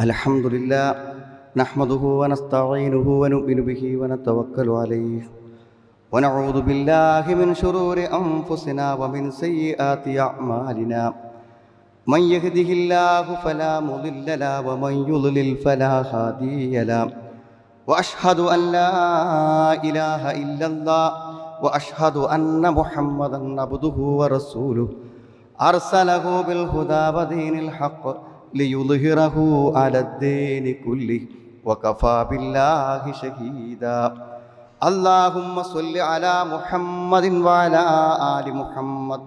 അൽഹംദുലില്ലാ നഹ്മദുഹു വനസ്തഈനുഹു വനുഅ്മിനു ബിഹി വനതവക്കലു അലൈഹി വനഊദു ബില്ലാഹി മിൻ ശുറൂരി അൻഫുസിനാ വമിൻ സയ്യിആതി അഅ്മാലിനാ മൻ യഹ്ദിഹില്ലാഹു ഫലാ മുളില്ല ലഹു വമൻ യുളിൽ ഫലാ ഹാദിയ ലഹു വഅശ്ഹദു അൻ ലാ ഇലാഹ ഇല്ലല്ലാഹ് വഅശ്ഹദു അന്ന മുഹമ്മദൻ അബ്ദുഹു വറസൂലുഹു അർസലഹു ബിൽ ഹുദാ വദീനിൽ ഹഖ് ലിയുദ്ഹിറഹു അലദ്ദീനി കുല്ലിഹി വകഫാ ബില്ലാഹി ഷഹീദാ. അല്ലാഹുമ്മ സ്വല്ലി അലാ മുഹമ്മദിൻ വഅലാ ആലി മുഹമ്മദ്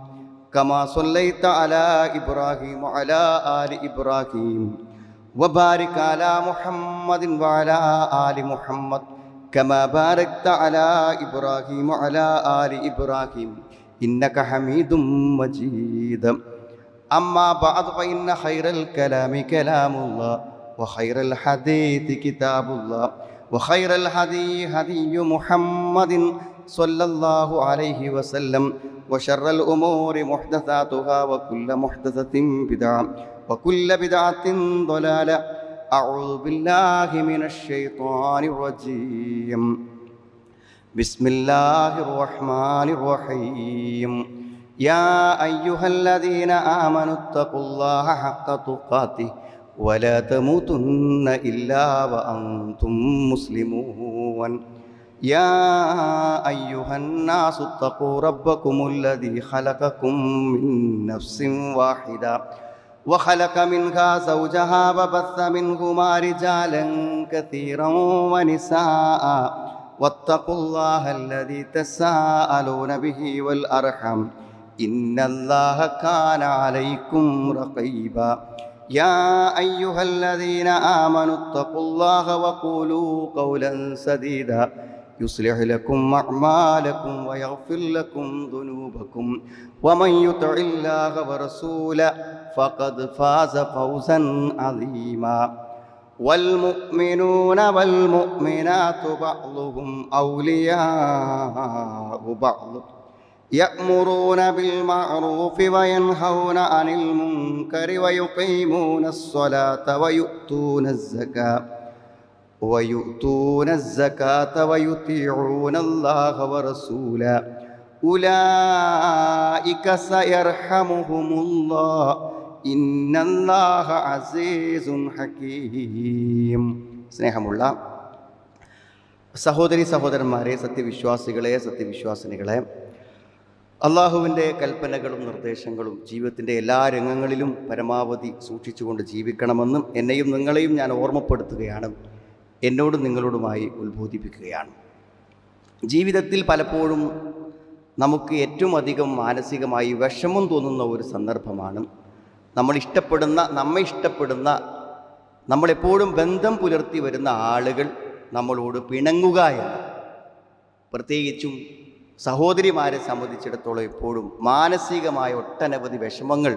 കമാ സ്വല്ലൈത അലാ ഇബ്രാഹീം വഅലാ ആലി ഇബ്രാഹീം വബാരിക് അലാ മുഹമ്മദിൻ വഅലാ ആലി മുഹമ്മദ് കമാ ബാരക്ത അലാ ഇബ്രാഹീം വഅലാ ആലി ഇബ്രാഹീം ഇന്നക ഹമീദും മജീദ്. أما بعد فإن خير الكلام كلام الله وخير الحديث كتاب الله وخير الهدي هدي محمد صلى الله عليه وسلم وشر الأمور محدثاتها وكل محدثة بدعة وكل بدعة ضلالة. أعوذ بالله من الشيطان الرجيم. بسم الله الرحمن الرحيم. يا أيها الذين آمنوا اتقوا الله حق تقاته ولا تموتن إلا وأنتم مسلمون. يا أيها الناس اتقوا ربكم الذي خلقكم من نفس واحدة وخلق منها زوجها وبث منهما رجالا كثيرا ونساء واتقوا الله الذي تساءلون به والأرحام إن الله كان عليكم رقيبا. يا أيها الذين آمنوا اتقوا الله وقولوا قولا سديدا يصلح لكم أعمالكم ويغفر لكم ذنوبكم ومن يطع الله ورسوله فقد فاز فوزا عظيما. والمؤمنون والمؤمنات بعضهم أولياء بعض يأمرون بالمعروف وينهون عن المنكر ويقيمون الصلاة ويؤتون الزكاة ويطيعون الله ورسوله أولئك سيرحمهم الله إن الله عزيز حكيم. സ്നേഹമുള്ള സഹോദരി സഹോദരന്മാരെ, സത്യവിശ്വാസികളെ, സത്യവിശ്വാസിനികളെ, അള്ളാഹുവിൻ്റെ കൽപ്പനകളും നിർദ്ദേശങ്ങളും ജീവിതത്തിൻ്റെ എല്ലാ രംഗങ്ങളിലും പരമാവധി സൂക്ഷിച്ചുകൊണ്ട് ജീവിക്കണമെന്നും എന്നെയും നിങ്ങളെയും ഞാൻ ഓർമ്മപ്പെടുത്തുകയാണ്, എന്നോടും നിങ്ങളോടുമായി ഉത്ബോധിപ്പിക്കുകയാണ്. ജീവിതത്തിൽ പലപ്പോഴും നമുക്ക് ഏറ്റവും അധികം മാനസികമായി വിഷമം തോന്നുന്ന ഒരു സന്ദർഭമാണ് നമ്മെ ഇഷ്ടപ്പെടുന്ന നമ്മളെപ്പോഴും ബന്ധം പുലർത്തി വരുന്ന ആളുകൾ നമ്മളോട് പിണങ്ങുക എന്ന്. പ്രത്യേകിച്ചും സഹോദരിമാരെ സംബന്ധിച്ചിടത്തോളം എപ്പോഴും മാനസികമായ ഒട്ടനവധി വിഷമങ്ങൾ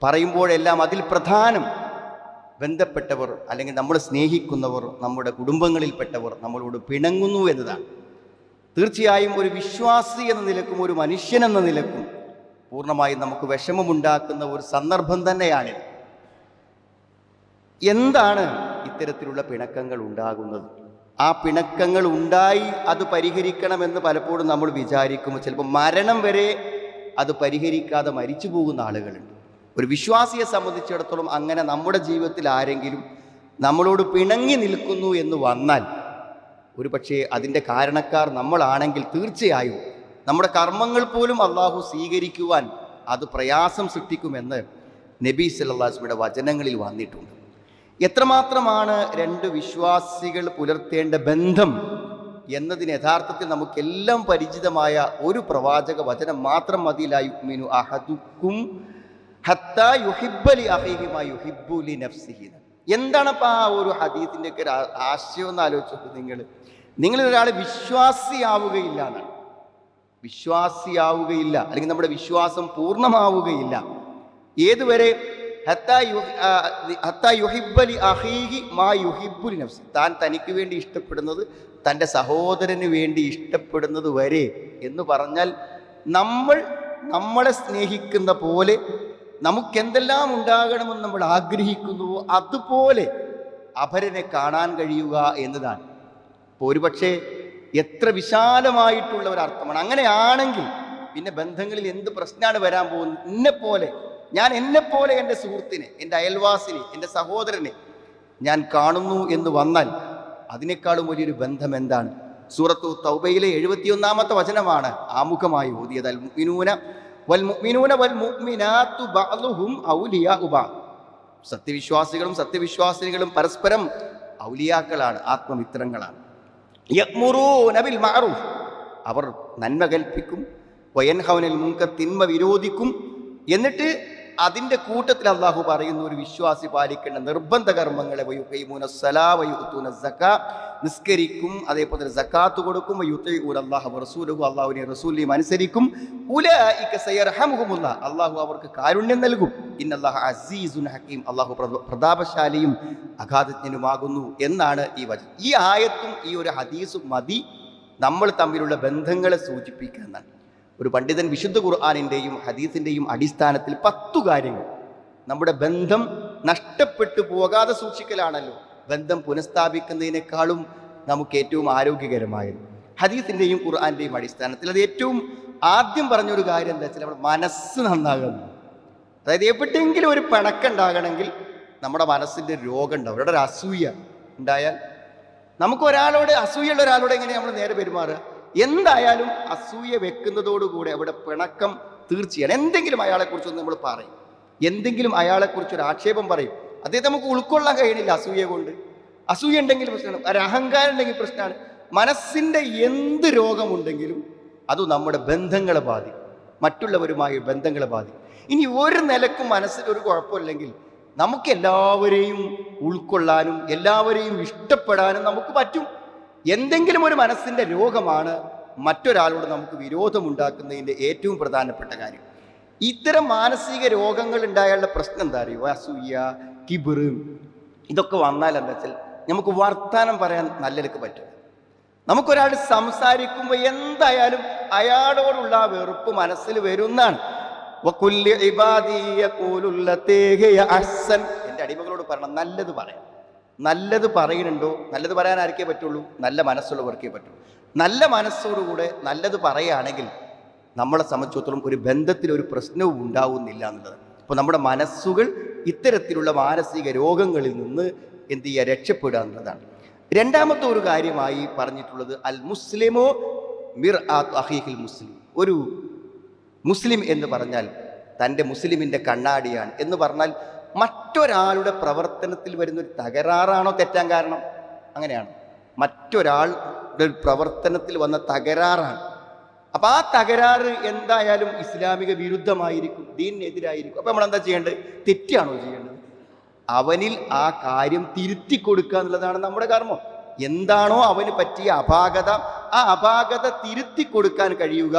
പറയുമ്പോഴെല്ലാം അതിൽ പ്രധാനം ബന്ധപ്പെട്ടവർ അല്ലെങ്കിൽ നമ്മൾ സ്നേഹിക്കുന്നവർ, നമ്മുടെ കുടുംബങ്ങളിൽപ്പെട്ടവർ നമ്മളോട് പിണങ്ങുന്നു എന്നതാണ്. തീർച്ചയായും ഒരു വിശ്വാസി എന്ന നിലക്കും ഒരു മനുഷ്യൻ എന്ന നിലക്കും പൂർണ്ണമായും നമുക്ക് വിഷമമുണ്ടാക്കുന്ന ഒരു സന്ദർഭം തന്നെയാണിത്. എന്താണ് ഇത്തരത്തിലുള്ള പിണക്കങ്ങൾ ഉണ്ടാകുന്നത്? ആ പിണക്കങ്ങൾ ഉണ്ടായി അത് പരിഹരിക്കണമെന്ന് പലപ്പോഴും നമ്മൾ വിചാരിക്കുമ്പോൾ ചിലപ്പോൾ മരണം വരെ അത് പരിഹരിക്കാതെ മരിച്ചു പോകുന്ന ആളുകളുണ്ട്. ഒരു വിശ്വാസിയെ സംബന്ധിച്ചിടത്തോളം അങ്ങനെ നമ്മുടെ ജീവിതത്തിൽ ആരെങ്കിലും നമ്മളോട് പിണങ്ങി നിൽക്കുന്നു എന്ന് വന്നാൽ, ഒരു പക്ഷേ അതിൻ്റെ കാരണക്കാർ നമ്മളാണെങ്കിൽ തീർച്ചയായും നമ്മുടെ കർമ്മങ്ങൾ പോലും അള്ളാഹു സ്വീകരിക്കുവാൻ അത് പ്രയാസം സൃഷ്ടിക്കുമെന്ന് നബി സല്ലല്ലാഹു അലൈഹി വസല്ലമയുടെ വചനങ്ങളിൽ വന്നിട്ടുണ്ട്. എത്രമാത്രമാണ് രണ്ട് വിശ്വാസികൾ പുലർത്തേണ്ട ബന്ധം എന്നതിന് യഥാർത്ഥത്തിൽ നമുക്കെല്ലാം പരിചിതമായ ഒരു പ്രവാചക വചനം മാത്രം മതി. ലാ യുഅ്മിനു അഹദുക്കും ഹത്താ യുഹിബ്ബ ലി അഖീഹി മാ യുഹിബ്ബു ലി നഫ്സിഹി. എന്താണപ്പോൾ ആ ഒരു ഹദീസിൻ്റെ ഒക്കെ ആശയം എന്ന് ആലോചിച്ചു. നിങ്ങളൊരാൾ വിശ്വാസിയാവുകയില്ല എന്നാണ്. വിശ്വാസിയാവുകയില്ല അല്ലെങ്കിൽ നമ്മുടെ വിശ്വാസം പൂർണ്ണമാവുകയില്ല ഏതുവരെ? താൻ തനിക്ക് വേണ്ടി ഇഷ്ടപ്പെടുന്നത് തൻ്റെ സഹോദരന് വേണ്ടി ഇഷ്ടപ്പെടുന്നത് വരെ എന്ന് പറഞ്ഞാൽ നമ്മളെ സ്നേഹിക്കുന്ന പോലെ നമുക്കെന്തെല്ലാം ഉണ്ടാകണമെന്ന് നമ്മൾ ആഗ്രഹിക്കുന്നുവോ അതുപോലെ അപരനെ കാണാൻ കഴിയുക എന്നതാണ്. ഇപ്പോൾ ഒരുപക്ഷെ എത്ര വിശാലമായിട്ടുള്ള ഒരർത്ഥമാണ്. അങ്ങനെയാണെങ്കിൽ പിന്നെ ബന്ധങ്ങളിൽ എന്ത് പ്രശ്നമാണ് വരാൻ പോകുന്നത്? എന്നെപ്പോലെ എൻ്റെ സുഹൃത്തിനെ, എൻ്റെ അയൽവാസിനെ, എൻ്റെ സഹോദരനെ ഞാൻ കാണുന്നു എന്ന് വന്നാൽ അതിനേക്കാളും വലിയൊരു ബന്ധം എന്താണ്? സൂറത്തു തൗബയിലെ 71-ാമത്തെ വചനമാണ് ആമുഖമായി ഓതിയത്. അൽ മുഅ്മിനൂന വൽ മുഅ്മിനൂന വൽ മുഅ്മിനാത്തു ബഅ്ദുഹും ഔലിയാഉ ബഅദ്. സത്യവിശ്വാസികളും സത്യവിശ്വാസിനികളും പരസ്പരം ഔലിയാക്കളാണ്, ആത്മമിത്രങ്ങളാണ്. യഅ്മുറൂന ബിൽ മഅറൂഫ്, അവർ നന്മ കൽപ്പിക്കും. വയൻഹൗനൽ മുൻകർ, തിന്മ വിരോധിക്കും. എന്നിട്ട് അതിൻ്റെ കൂട്ടത്തിൽ അള്ളാഹു പറയുന്ന ഒരു വിശ്വാസി പാലിക്കേണ്ട നിർബന്ധ കർമ്മങ്ങളെ, നിസ്കരിക്കും, അതേപോലെ തന്നെ സക്കാത്ത് കൊടുക്കും, അള്ളാഹുവിനെ റസൂലിനെയും അനുസരിക്കും. അള്ളാഹു അവർക്ക് കാരുണ്യം നൽകും. ഇന്നല്ലാഹു അസീസുൻ ഹക്കീം, അള്ളാഹു പ്രതാപശാലിയും അഗാധജ്ഞനുമാകുന്നു എന്നാണ് ഈ വചനം. ഈ ആയത്തും ഈ ഒരു ഹദീസും മതി നമ്മൾ തമ്മിലുള്ള ബന്ധങ്ങളെ സൂചിപ്പിക്കുന്നതാണ്. ഒരു പണ്ഡിതൻ വിശുദ്ധ ഖുർആനിൻ്റെയും ഹദീസിൻ്റെയും അടിസ്ഥാനത്തിൽ 10 കാര്യങ്ങൾ നമ്മുടെ ബന്ധം നഷ്ടപ്പെട്ടു പോകാതെ സൂക്ഷിക്കലാണല്ലോ ബന്ധം പുനഃസ്ഥാപിക്കുന്നതിനേക്കാളും നമുക്ക് ഏറ്റവും ആരോഗ്യകരമായത്. ഹദീസിൻ്റെയും ഖുർആൻ്റെയും അടിസ്ഥാനത്തിൽ അത് ഏറ്റവും ആദ്യം പറഞ്ഞൊരു കാര്യം എന്താ വെച്ചാൽ നമ്മുടെ മനസ്സ് നന്നാകുന്നു. അതായത് എവിടെയെങ്കിലും ഒരു പിണക്കുണ്ടാകണമെങ്കിൽ നമ്മുടെ മനസ്സിൻ്റെ രോഗം ഉണ്ടാവും. അവിടെ ഒരു അസൂയ ഉണ്ടായാൽ നമുക്കൊരാളോട്, അസൂയുള്ള ഒരാളോട് എങ്ങനെയാണ് നമ്മൾ നേരെ പെരുമാറുക? എന്തായാലും അസൂയ വെക്കുന്നതോടുകൂടെ അവിടെ പിണക്കം തീർച്ചയാണ്. എന്തെങ്കിലും അയാളെക്കുറിച്ചൊന്ന് നമ്മൾ പറയും, എന്തെങ്കിലും അയാളെക്കുറിച്ചൊരു ആക്ഷേപം പറയും, അദ്ദേഹത്തെ നമുക്ക് ഉൾക്കൊള്ളാൻ കഴിയണില്ല അസൂയ കൊണ്ട്. അസൂയ ഉണ്ടെങ്കിൽ പ്രശ്നമാണ്, ഒരു അഹങ്കാരം ഉണ്ടെങ്കിൽ പ്രശ്നമാണ്. മനസ്സിൻ്റെ എന്ത് രോഗമുണ്ടെങ്കിലും അത് നമ്മുടെ ബന്ധങ്ങളെ ബാധിക്കും, മറ്റുള്ളവരുമായി ബന്ധങ്ങളെ ബാധിക്കും. ഇനി ഒരു നിലക്കും മനസ്സിലൊരു കുഴപ്പമില്ലെങ്കിൽ നമുക്ക് എല്ലാവരെയും ഉൾക്കൊള്ളാനും എല്ലാവരെയും ഇഷ്ടപ്പെടാനും നമുക്ക് പറ്റും. എന്തെങ്കിലും ഒരു മനസ്സിൻ്റെ രോഗമാണ് മറ്റൊരാളോട് നമുക്ക് വിരോധമുണ്ടാക്കുന്നതിൻ്റെ ഏറ്റവും പ്രധാനപ്പെട്ട കാര്യം. ഇത്തരം മാനസിക രോഗങ്ങൾ ഉണ്ടായാലുള്ള പ്രശ്നം എന്താ അറിയുമോ? അസൂയ, കിബിർ, ഇതൊക്കെ വന്നാൽ എന്താ വെച്ചാൽ നമുക്ക് വർത്താനം പറയാൻ നല്ലതൊക്കെ പറ്റും. നമുക്കൊരാൾ സംസാരിക്കുമ്പോൾ എന്തായാലും അയാളോടുള്ള ആ വെറുപ്പ് മനസ്സിൽ വരുന്നതാണ്. എൻ്റെ അടിമകളോട് പറയണം, നല്ലത് പറയാം. നല്ലത് പറയുന്നുണ്ടോ? നല്ലത് പറയാൻ ആർക്കേ പറ്റുള്ളൂ? നല്ല മനസ്സുള്ളവർക്കേ പറ്റുള്ളൂ. നല്ല മനസ്സോടുകൂടെ നല്ലത് പറയുകയാണെങ്കിൽ നമ്മളെ സംബന്ധിച്ചിടത്തോളം ഒരു ബന്ധത്തിലൊരു പ്രശ്നവും ഉണ്ടാവുന്നില്ല എന്നുള്ളത്. അപ്പോൾ നമ്മുടെ മനസ്സുകൾ ഇത്തരത്തിലുള്ള മാനസിക രോഗങ്ങളിൽ നിന്ന് എന്ത് ചെയ്യുക? രക്ഷപ്പെടുക എന്നുള്ളതാണ്. രണ്ടാമത്തെ ഒരു കാര്യമായി പറഞ്ഞിട്ടുള്ളത് അൽ മുസ്ലിമോ മിർആത്തു അഖീഹിൽ മുസ്ലിം. ഒരു മുസ്ലിം എന്ന് പറഞ്ഞാൽ തൻ്റെ മുസ്ലിമിൻ്റെ കണ്ണാടിയാണ് എന്ന് പറഞ്ഞാൽ മറ്റൊരാളുടെ പ്രവർത്തനത്തിൽ വരുന്നൊരു തകരാറാണോ തെറ്റാൻ കാരണം? അങ്ങനെയാണ്, മറ്റൊരാളുടെ പ്രവർത്തനത്തിൽ വന്ന തകരാറാണ്. അപ്പം ആ തകരാറ് എന്തായാലും ഇസ്ലാമിക വിരുദ്ധമായിരിക്കും, ദീനിനെതിരായിരിക്കും. അപ്പം നമ്മളെന്താ ചെയ്യേണ്ടത്? തെറ്റാണോ ചെയ്യേണ്ടത്? അവനിൽ ആ കാര്യം തിരുത്തി കൊടുക്കുക എന്നുള്ളതാണ് നമ്മുടെ കർമ്മം. എന്താണോ അവന് പറ്റിയ അപാകത, ആ അപാകത തിരുത്തി കൊടുക്കാൻ കഴിയുക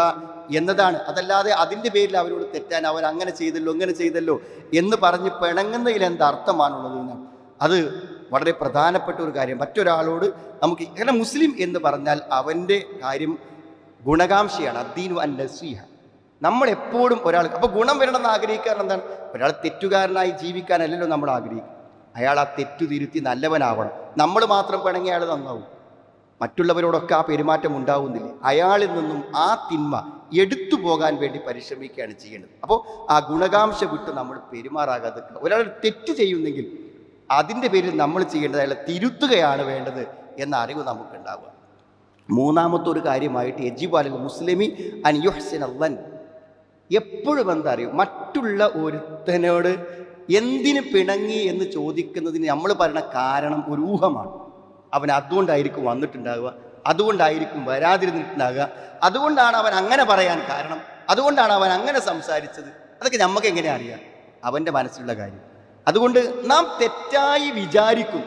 എന്നതാണ്. അതല്ലാതെ അതിൻ്റെ പേരിൽ അവരോട് തെറ്റാൻ, അവൻ അങ്ങനെ ചെയ്തല്ലോ ഇങ്ങനെ ചെയ്തല്ലോ എന്ന് പറഞ്ഞ് പിണങ്ങുന്നതിൽ എന്തർത്ഥമാണുള്ളത് എന്നാണ്. അത് വളരെ പ്രധാനപ്പെട്ട ഒരു കാര്യം. മറ്റൊരാളോട് നമുക്ക്, കാരണം മുസ്ലിം എന്ന് പറഞ്ഞാൽ അവൻ്റെ കാര്യം ഗുണകാംക്ഷയാണ്. അദ്ദീനു അൻ നസീഹ. നമ്മളെപ്പോഴും ഒരാൾക്ക് അപ്പോൾ ഗുണം വരണമെന്ന് ആഗ്രഹിക്കാറ് എന്താണ്? ഒരാൾ തെറ്റുകാരനായി ജീവിക്കാനല്ലല്ലോ നമ്മൾ ആഗ്രഹിക്കും. അയാൾ ആ തെറ്റു തിരുത്തി നല്ലവനാവണം. നമ്മൾ മാത്രം പിണങ്ങി അയാൾ നന്നാവും, മറ്റുള്ളവരോടൊക്കെ ആ പെരുമാറ്റം ഉണ്ടാവുന്നില്ലേ? അയാളിൽ നിന്നും ആ തിന്മ എടുത്തു പോകാൻ വേണ്ടി പരിശ്രമിക്കുകയാണ് ചെയ്യേണ്ടത്. അപ്പോൾ ആ ഗുണകാംക്ഷ വിട്ട് നമ്മൾ പെരുമാറാകാതെ, ഒരാൾ തെറ്റ് ചെയ്യുന്നെങ്കിൽ അതിൻ്റെ പേരിൽ നമ്മൾ ചെയ്യേണ്ടത് അയാളെ തിരുത്തുകയാണ് വേണ്ടത് എന്ന അറിവ് നമുക്കുണ്ടാവുക. മൂന്നാമത്തെ ഒരു കാര്യമായിട്ട് യജിബു അലൽ മുസ്ലിമി അൻ യുഹ്സിന അല്ലൻ. എപ്പോഴും എന്താ അറിയും, മറ്റുള്ള ഒരുത്തനോട് എന്തിന് പിണങ്ങി എന്ന് ചോദിക്കുന്നതിന് നമ്മൾ പറയുന്ന കാരണം ഒരു ഊഹമാണ്. അവൻ അതുകൊണ്ടായിരിക്കും വന്നിട്ടുണ്ടാവുക, അതുകൊണ്ടായിരിക്കും വരാതിരുന്നിട്ടുണ്ടാകുക, അതുകൊണ്ടാണ് അവൻ അങ്ങനെ പറയാൻ കാരണം, അതുകൊണ്ടാണ് അവൻ അങ്ങനെ സംസാരിച്ചത്. അതൊക്കെ നമുക്ക് എങ്ങനെ അറിയാം? അവൻ്റെ മനസ്സിലുള്ള കാര്യം. അതുകൊണ്ട് നാം തെറ്റായി വിചാരിക്കും.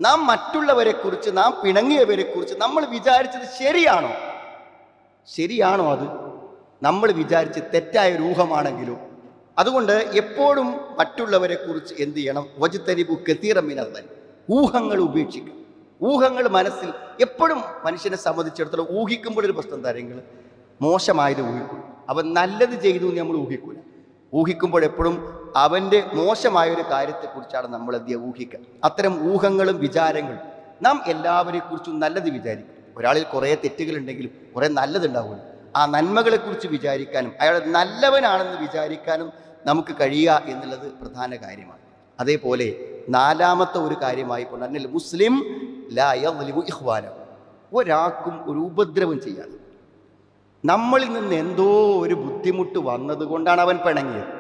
നാം മറ്റുള്ളവരെക്കുറിച്ച്, നാം പിണങ്ങിയവരെക്കുറിച്ച് നമ്മൾ വിചാരിച്ചത് ശരിയാണോ? അത് നമ്മൾ വിചാരിച്ച് തെറ്റായ ഊഹമാണെങ്കിലോ? അതുകൊണ്ട് എപ്പോഴും മറ്റുള്ളവരെക്കുറിച്ച് എന്ത് ചെയ്യണം? വജ്തനിബു കസീറൻ മിനൽ ഊഹങ്ങൾ ഉപേക്ഷിക്കണം. ഊഹങ്ങൾ മനസ്സിൽ എപ്പോഴും മനുഷ്യനെ സംബന്ധിച്ചിടത്തോളം ഊഹിക്കുമ്പോഴൊരു പ്രശ്നം എന്താ? മോശമായത് ഊഹിക്കും. അവൻ നല്ലത് ചെയ്തു എന്ന് നമ്മൾ ഊഹിക്കൂല. ഊഹിക്കുമ്പോഴെപ്പോഴും അവൻ്റെ മോശമായൊരു കാര്യത്തെക്കുറിച്ചാണ് നമ്മൾ ഊഹിക്കുക. അത്തരം ഊഹങ്ങളും വിചാരങ്ങളും നാം എല്ലാവരെക്കുറിച്ചും നല്ലത് വിചാരിക്കും. ഒരാളിൽ കുറേ തെറ്റുകളുണ്ടെങ്കിലും കുറേ നല്ലതുണ്ടാവുള്ളൂ. ആ നന്മകളെക്കുറിച്ച് വിചാരിക്കാനും അയാൾ നല്ലവനാണെന്ന് വിചാരിക്കാനും നമുക്ക് കഴിയുക എന്നുള്ളത് പ്രധാന കാര്യമാണ്. അതേപോലെ നാലാമത്തെ ഒരു കാര്യമായി കൊണ്ടു മുസ്ലിം ലാ യദ്ലിമു ഇഖ്വാനഹു, ഒരാൾക്കും ഒരു ഉപദ്രവം ചെയ്യാതെ. നമ്മളിൽ നിന്ന് എന്തോ ഒരു ബുദ്ധിമുട്ട് വന്നതുകൊണ്ടാണ് അവൻ പിണങ്ങിയത്,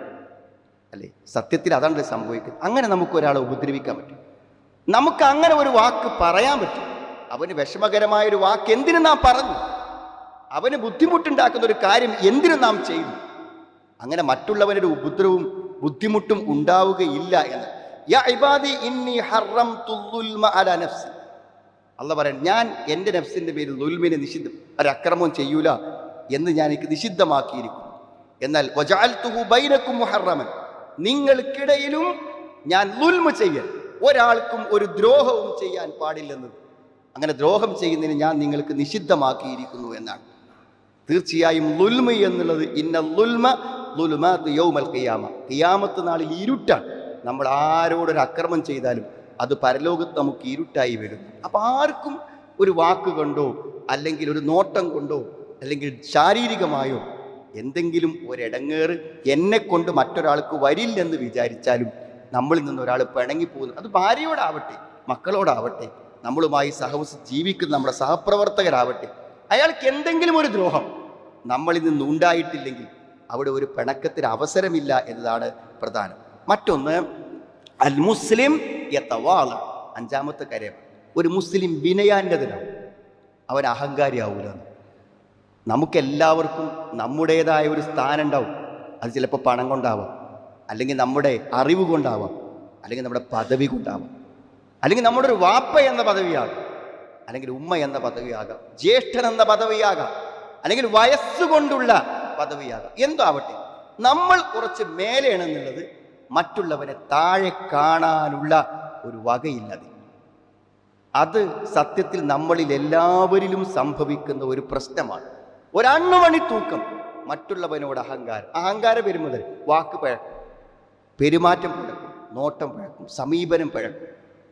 അല്ലേ? സത്യത്തിൽ അതാണ് സംഭവിക്കുന്നത്. അങ്ങനെ നമുക്ക് ഒരാളെ ഉപദ്രവിക്കാൻ പറ്റും. നമുക്ക് അങ്ങനെ ഒരു വാക്ക് പറയാൻ പറ്റും. അവന് വിഷമകരമായൊരു വാക്ക് എന്തിനു നാം പറഞ്ഞു, അവന് ബുദ്ധിമുട്ടുണ്ടാക്കുന്ന ഒരു കാര്യം എന്തിനു നാം ചെയ്തു. അങ്ങനെ മറ്റുള്ളവനൊരു ഉപദ്രവവും ബുദ്ധിമുട്ടും ഉണ്ടാവുകയില്ല എന്ന്. യാ ഇബാദി ഇന്നി ഹറംതു ദുൽമ അലാ നഫ്സി, അല്ലാഹു പറയും, ഞാൻ എൻ്റെ നഫ്സിൻ്റെ പേരിൽ ദുൽമിനെ ഒരു അക്രമവും ചെയ്യൂല എന്ന് ഞാൻ എനിക്ക് നിഷിദ്ധമാക്കിയിരിക്കുന്നു. എന്നാൽ വജഅൽതുഹു ബൈനകും മുഹറമൻ, നിങ്ങൾക്കിടയിലും ഞാൻ ദുൽമ ചെയ്യാൻ, ഒരാൾക്കും ഒരു ദ്രോഹവും ചെയ്യാൻ പാടില്ലെന്നത്, അങ്ങനെ ദ്രോഹം ചെയ്യുന്നതിന് ഞാൻ നിങ്ങൾക്ക് നിഷിദ്ധമാക്കിയിരിക്കുന്നു എന്നാണ്. തീർച്ചയായും ദുൽമ എന്നുള്ളത് ഇന്ന ദുൽമ ദുലുമാതു യൗമൽ ഖിയാമ, ഖിയാമത്ത് നാളിൽ ഇരുട്ടാണ്. നമ്മൾ ആരോടൊരു അക്രമം ചെയ്താലും അത് പരലോകത്ത് നമുക്ക് ഇരുട്ടായി വരും. അപ്പം ആർക്കും ഒരു വാക്ക് കൊണ്ടോ അല്ലെങ്കിൽ ഒരു നോട്ടം കൊണ്ടോ അല്ലെങ്കിൽ ശാരീരികമായോ എന്തെങ്കിലും ഒരിടങ്ങേറ് എന്നെ കൊണ്ട് മറ്റൊരാൾക്ക് വരില്ലെന്ന് വിചാരിച്ചാലും നമ്മളിൽ നിന്ന് ഒരാൾ പിണങ്ങിപ്പോകുന്നു. അത് ഭാര്യയോടാവട്ടെ, മക്കളോടാവട്ടെ, നമ്മളുമായി സഹവസിച്ച് ജീവിക്കുന്ന നമ്മുടെ സഹപ്രവർത്തകരാവട്ടെ, അയാൾക്ക് എന്തെങ്കിലും ഒരു ദ്രോഹം നമ്മളിൽ നിന്ന് ഉണ്ടായിട്ടില്ലെങ്കിൽ അവിടെ ഒരു പിണക്കത്തിന് അവസരമില്ല എന്നതാണ് പ്രധാനം. മറ്റൊന്ന് അൽ മുസ്ലിം യതവാള, അഞ്ചാമത്തെ കാര്യം, ഒരു മുസ്ലിം വിനയാന്യതനാവും, അവൻ അഹങ്കാരിയാവൂല. നമുക്കെല്ലാവർക്കും നമ്മുടേതായ ഒരു സ്ഥാനം ഉണ്ടാവും. അത് ചിലപ്പോൾ പണം കൊണ്ടാവാം, അല്ലെങ്കിൽ നമ്മുടെ അറിവ് കൊണ്ടാവാം, അല്ലെങ്കിൽ നമ്മുടെ പദവി കൊണ്ടാവാം, അല്ലെങ്കിൽ നമ്മുടെ ഒരു വാപ്പ എന്ന പദവിയാകാം, അല്ലെങ്കിൽ ഉമ്മ എന്ന പദവിയാകാം, ജ്യേഷ്ഠൻ എന്ന പദവിയാകാം, അല്ലെങ്കിൽ വയസ്സുകൊണ്ടുള്ള പദവിയാകാം. എന്തോ ആവട്ടെ, നമ്മൾ കുറച്ച് മേലെയാണെന്നുള്ളത് മറ്റുള്ളവനെ താഴെ കാണാനുള്ള ഒരു വകയില്ലത്. അത് സത്യത്തിൽ നമ്മളിൽ എല്ലാവരിലും സംഭവിക്കുന്ന ഒരു പ്രശ്നമാണ്. ഒരണ്ണുമണി തൂക്കം മറ്റുള്ളവനോട് അഹങ്കാരം വരുമ്പോൾ വാക്ക് പഴക്കും, പെരുമാറ്റം പഴക്കും, നോട്ടം പഴക്കും, സമീപനം പഴക്കും,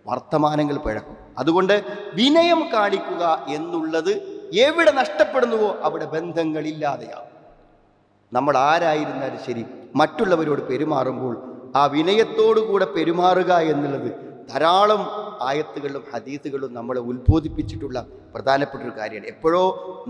വർത്തമാനങ്ങൾ പഴക്കും. അതുകൊണ്ട് വിനയം കാണിക്കുക എന്നുള്ളത് എവിടെ നഷ്ടപ്പെടുന്നുവോ അവിടെ ബന്ധങ്ങളില്ലാതെയാവും. നമ്മൾ ആരായിരുന്നാലും ശരി, മറ്റുള്ളവരോട് പെരുമാറുമ്പോൾ ആ വിനയത്തോടുകൂടെ പെരുമാറുക എന്നുള്ളത് ധാരാളം ആയത്തുകളിലും ഹദീസുകളിലും നമ്മളെ ഉത്ബോധിപ്പിച്ചിട്ടുള്ള പ്രധാനപ്പെട്ട ഒരു കാര്യമാണ്. എപ്പോഴോ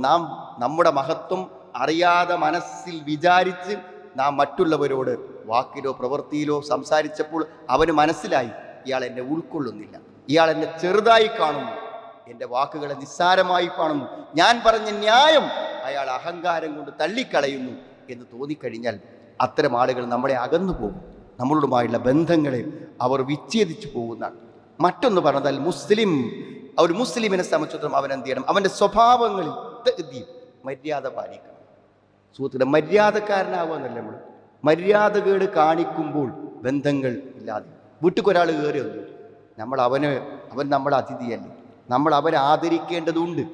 നാം നമ്മുടെ മഹത്വം അറിയാതെ മനസ്സിൽ വിചാരിച്ച് നാം മറ്റുള്ളവരോട് വാക്കിലോ പ്രവൃത്തിയിലോ സംസാരിച്ചപ്പോൾ അവന് മനസ്സിലായി, ഇയാൾ എന്നെ ഉൾക്കൊള്ളുന്നില്ല, ഇയാൾ എന്നെ ചെറുതായി കാണുന്നു, എൻ്റെ വാക്കുകളെ നിസ്സാരമായി കാണുന്നു, ഞാൻ പറഞ്ഞ ന്യായം അയാൾ അഹങ്കാരം കൊണ്ട് തള്ളിക്കളയുന്നു എന്ന് തോന്നിക്കഴിഞ്ഞാൽ അത്തരം ആളുകൾ നമ്മളെ അകന്നു പോകും, നമ്മളോടുമായുള്ള ബന്ധങ്ങളെ അവർ വിച്ഛേദിച്ചു പോകുന്നതാണ്. മറ്റൊന്ന് പറഞ്ഞാൽ മുസ്ലിം, ഒരു മുസ്ലിമിനെ സംബന്ധിച്ചിടത്തോളം അവൻ എന്ത് ചെയ്യണം? അവൻ്റെ സ്വഭാവങ്ങളിൽ മര്യാദ പാലിക്കണം. സുഹൃത്തുക്കളെ, മര്യാദക്കാരനാവുക എന്നല്ല നമ്മൾ. മര്യാദകേട് കാണിക്കുമ്പോൾ ബന്ധങ്ങൾ ഇല്ലാതെ. വീട്ടിലൊരാൾ കയറി വന്നു, അവൻ നമ്മുടെ അതിഥിയല്ലേ, നമ്മൾ അവനെ ആദരിക്കേണ്ടതുണ്ട്.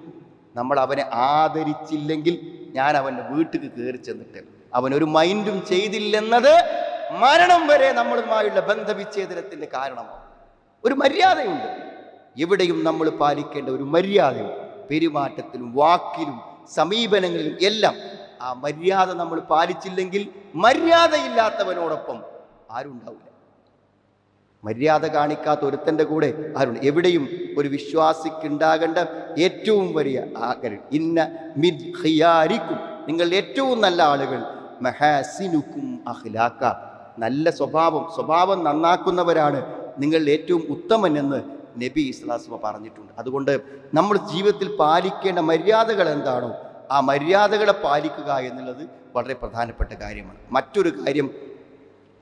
നമ്മൾ അവനെ ആദരിച്ചില്ലെങ്കിൽ ഞാൻ അവൻ്റെ വീട്ടിൽ കയറി ചെന്നിട്ട് അവനൊരു മൈൻഡും ചെയ്തില്ലെന്നത് മരണം വരെ നമ്മളുമായുള്ള ബന്ധവിച്ഛേദനത്തിൻ്റെ കാരണമാണ്. ഒരു മര്യാദയുണ്ട്, എവിടെയും നമ്മൾ പാലിക്കേണ്ട ഒരു മര്യാദയും, പെരുമാറ്റത്തിലും വാക്കിലും സമീപനങ്ങളിലും എല്ലാം. ആ മര്യാദ നമ്മൾ പാലിച്ചില്ലെങ്കിൽ മര്യാദയില്ലാത്തവനോടൊപ്പം ആരും ഉണ്ടാവില്ല. മര്യാദ കാണിക്കാത്ത ഒരുത്തൻ്റെ കൂടെ ആരുണ്ട്? എവിടെയും ഒരു വിശ്വാസിക്കുണ്ടാകേണ്ട ഏറ്റവും വലിയ ആഗ്രഹം, ഇന്ന മിൻ ഖിയാരിക്കും, നിങ്ങൾ ഏറ്റവും നല്ല ആളുകൾ, മഹാസിനുക്കും അഖ്ലാഖ, നല്ല സ്വഭാവം നന്നാക്കുന്നവരാണ് നിങ്ങൾ ഏറ്റവും ഉത്തമൻ എന്ന് നബി ഇസ്ലാസ്മ പറഞ്ഞിട്ടുണ്ട്. അതുകൊണ്ട് നമ്മൾ ജീവിതത്തിൽ പാലിക്കേണ്ട മര്യാദകൾ എന്താണോ ആ മര്യാദകളെ പാലിക്കുക എന്നുള്ളത് വളരെ പ്രധാനപ്പെട്ട കാര്യമാണ്. മറ്റൊരു കാര്യം,